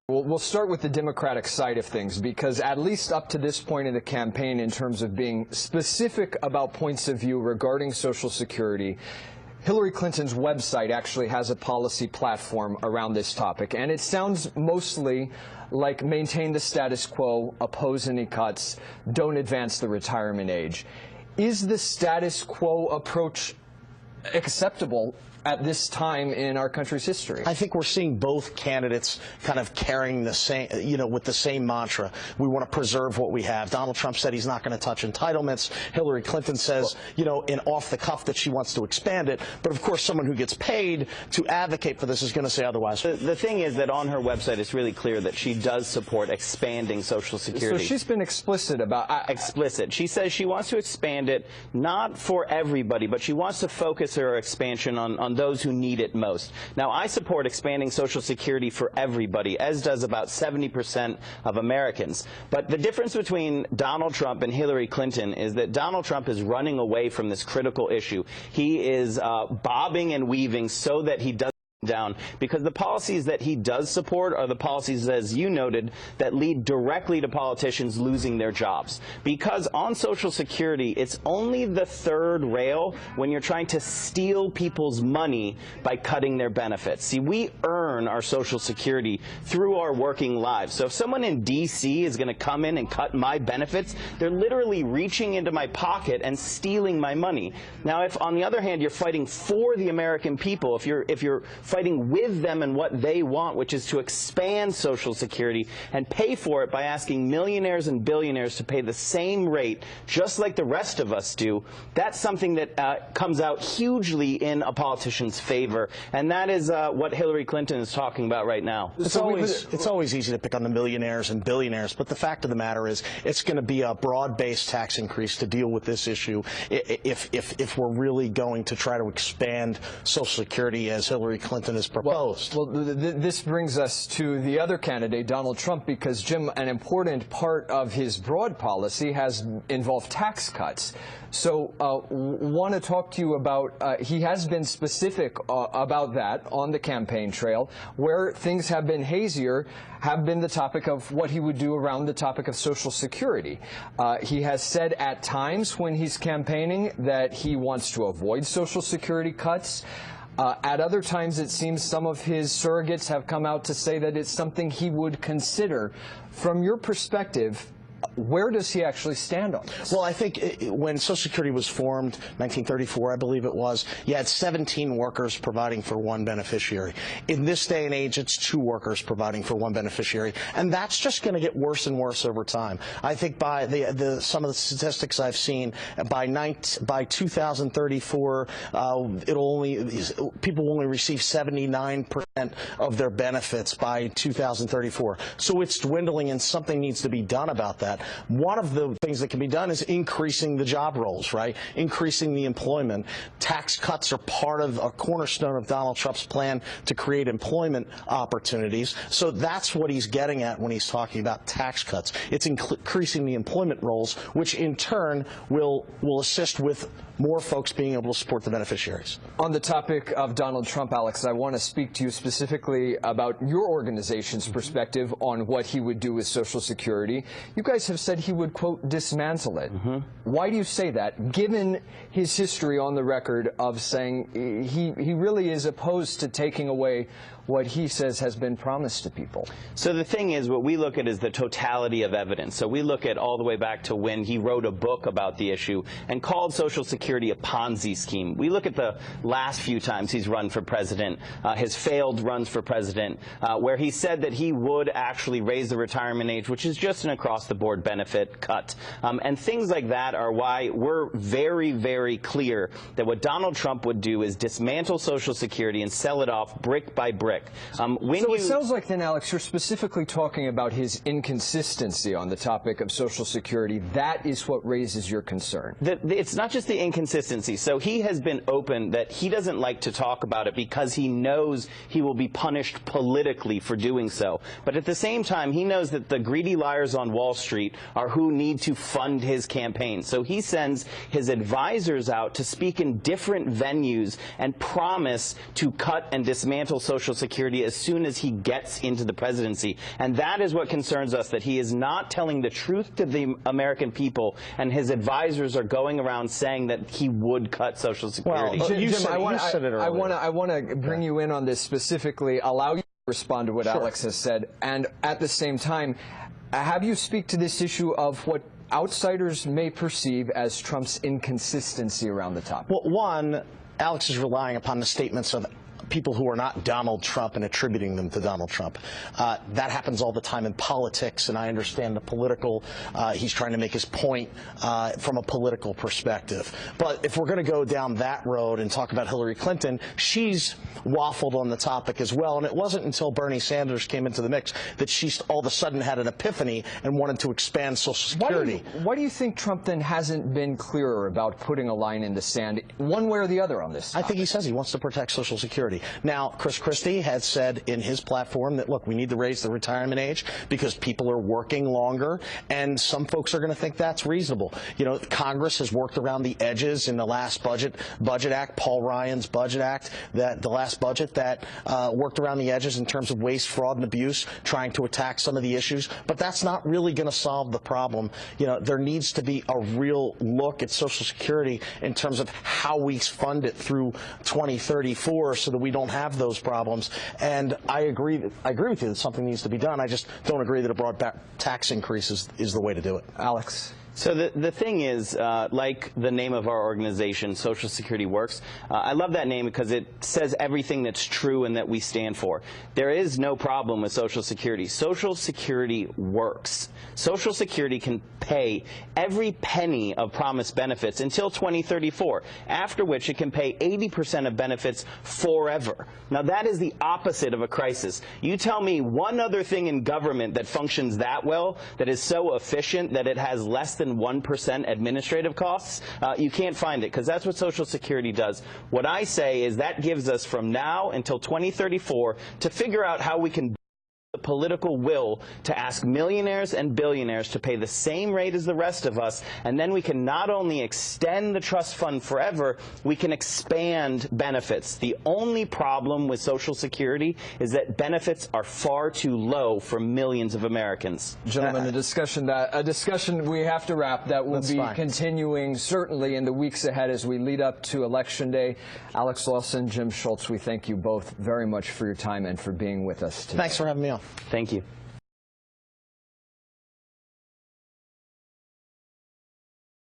We'll start with the Democratic side of things, because at least up to this point in the campaign, in terms of being specific about points of view regarding Social Security, Hillary Clinton's website actually has a policy platform around this topic, and it sounds mostly like maintain the status quo, oppose any cuts, don't advance the retirement age. Is the status quo approach acceptable at this time in our country's history? I think we're seeing both candidates kind of carrying the same, with the same mantra. We want to preserve what we have. Donald Trump said he's not going to touch entitlements. Hillary Clinton says, in off the cuff that she wants to expand it. But of course, someone who gets paid to advocate for this is going to say otherwise. The thing is that on her website, it's really clear that she does support expanding Social Security. So she's been explicit about explicit. She says she wants to expand it not for everybody, but she wants to focus her expansion on those who need it most. Now, I support expanding Social Security for everybody, as does about 70% of Americans. But the difference between Donald Trump and Hillary Clinton is that Donald Trump is running away from this critical issue. He is bobbing and weaving so that he doesn't down, because the policies that he does support are the policies, as you noted, that lead directly to politicians losing their jobs. Because on Social Security, it's only the third rail when you're trying to steal people's money by cutting their benefits. See, we earn our Social Security through our working lives. So if someone in D.C. is going to come in and cut my benefits, they're literally reaching into my pocket and stealing my money. Now, if on the other hand you're fighting for the American people, if you're fighting with them and what they want, which is to expand Social Security and pay for it by asking millionaires and billionaires to pay the same rate, just like the rest of us do, that's something that comes out hugely in a politician's favor. And that is what Hillary Clinton is talking about right now. It's always easy to pick on the millionaires and billionaires, but the fact of the matter is it's going to be a broad-based tax increase to deal with this issue if we're really going to try to expand Social Security as Hillary Clinton has proposed. Well, this brings us to the other candidate, Donald Trump, because, Jim, an important part of his broad policy has involved tax cuts. So want to talk to you about, he has been specific about that on the campaign trail. Where things have been hazier have been the topic of what he would do around the topic of Social Security. He has said at times when he's campaigning that he wants to avoid Social Security cuts. At other times, it seems some of his surrogates have come out to say that it's something he would consider. From your perspective, where does he actually stand on this? Well, I think when Social Security was formed, 1934, I believe it was, you had 17 workers providing for one beneficiary. In this day and age, it's 2 workers providing for one beneficiary, and that's just going to get worse and worse over time. I think by some of the statistics I've seen, by 2034, people will only receive 79% of their benefits by 2034. So it's dwindling, and something needs to be done about that. One of the things that can be done is increasing the job roles, right? Increasing the employment. Tax cuts are part of a cornerstone of Donald Trump's plan to create employment opportunities. So that's what he's getting at when he's talking about tax cuts. It's increasing the employment roles, which in turn will assist with more folks being able to support the beneficiaries. On the topic of Donald Trump, Alex, I want to speak to you specifically about your organization's perspective on what he would do with Social Security. You guys have said he would, quote, dismantle it. Why do you say that, given his history on the record of saying he really is opposed to taking away what he says has been promised to people? So the thing is, what we look at is the totality of evidence. So we look at all the way back to when he wrote a book about the issue and called Social Security a Ponzi scheme. We look at the last few times he's run for president, his failed runs for president, where he said that he would actually raise the retirement age, which is just an across-the-board benefit cut. And things like that are why we're very, very clear that what Donald Trump would do is dismantle Social Security and sell it off brick by brick. So it sounds like then, Alex, you're specifically talking about his inconsistency on the topic of Social Security. That is what raises your concern. It's not just the inconsistency. So he has been open that he doesn't like to talk about it because he knows he will be punished politically for doing so. But at the same time, he knows that the greedy liars on Wall Street Street are who need to fund his campaign. So he sends his advisors out to speak in different venues and promise to cut and dismantle Social Security as soon as he gets into the presidency. And that is what concerns us, that he is not telling the truth to the American people, and his advisors are going around saying that he would cut Social Security. Well, Jim, said it earlier. I want to bring you in on this specifically, allow you to respond to what Alex has said, and at the same time, have you speak to this issue of what outsiders may perceive as Trump's inconsistency around the topic? Well, one, Alex is relying upon the statements of people who are not Donald Trump and attributing them to Donald Trump. That happens all the time in politics, and I understand the political, he's trying to make his point from a political perspective. But if we're going to go down that road and talk about Hillary Clinton, she's waffled on the topic as well, and it wasn't until Bernie Sanders came into the mix that she all of a sudden had an epiphany and wanted to expand Social Security. Why do you think Trump then hasn't been clearer about putting a line in the sand one way or the other on this topic? I think he says he wants to protect Social Security. Now, Chris Christie has said in his platform that, look, we need to raise the retirement age because people are working longer, and some folks are going to think that's reasonable. You know, Congress has worked around the edges in the last budget act, Paul Ryan's budget act, the last budget that worked around the edges in terms of waste, fraud, and abuse, trying to attack some of the issues. But that's not really going to solve the problem. You know, there needs to be a real look at Social Security in terms of how we fund it through 2034 so that we don't have those problems. And I agree with you that something needs to be done. I just don't agree that a broad tax increase is the way to do it. Alex? So the thing is, like the name of our organization, Social Security Works, I love that name because it says everything that's true and that we stand for. There is no problem with Social Security. Social Security works. Social Security can pay every penny of promised benefits until 2034, after which it can pay 80% of benefits forever. Now, that is the opposite of a crisis. You tell me one other thing in government that functions that well, that is so efficient that it has less than 1% administrative costs, you can't find it, because that's what Social Security does. What I say is that gives us from now until 2034 to figure out how we can the political will to ask millionaires and billionaires to pay the same rate as the rest of us, and then we can not only extend the trust fund forever, we can expand benefits. The only problem with Social Security is that benefits are far too low for millions of Americans. Gentlemen, a discussion we have to wrap that will be continuing certainly in the weeks ahead as we lead up to Election Day. Alex Lawson, Jim Schultz, we thank you both very much for your time and for being with us today. Thanks for having me on. Thank you.